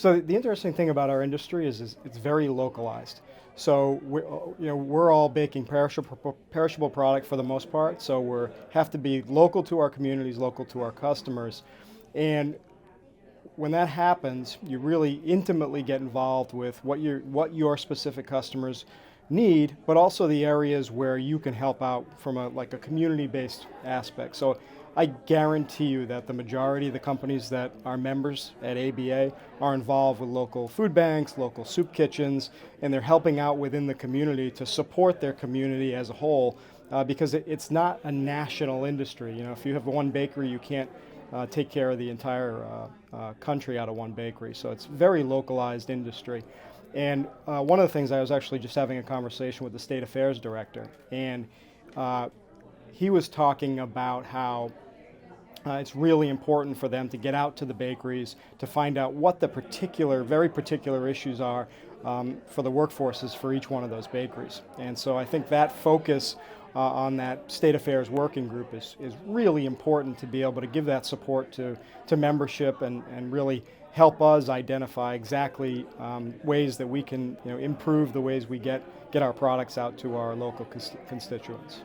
So the interesting thing about our industry is it's very localized. So we're all baking perishable product for the most part. So we have to be local to our communities, local to our customers, and when that happens, you really intimately get involved with what your specific customers need, but also the areas where you can help out from a community-based aspect. So I guarantee you that the majority of the companies that are members at ABA are involved with local food banks, local soup kitchens, and they're helping out within the community to support their community as a whole, because it's not a national industry. You know, if you have one bakery, you can't take care of the entire country out of one bakery. So it's very localized industry. And one of the things, I was actually just having a conversation with the state affairs director, and he was talking about how it's really important for them to get out to the bakeries to find out what the very particular issues are for the workforces for each one of those bakeries. And so I think that focus on that state affairs working group is really important to be able to give that support to membership and really help us identify exactly ways that we can improve the ways we get our products out to our local constituents.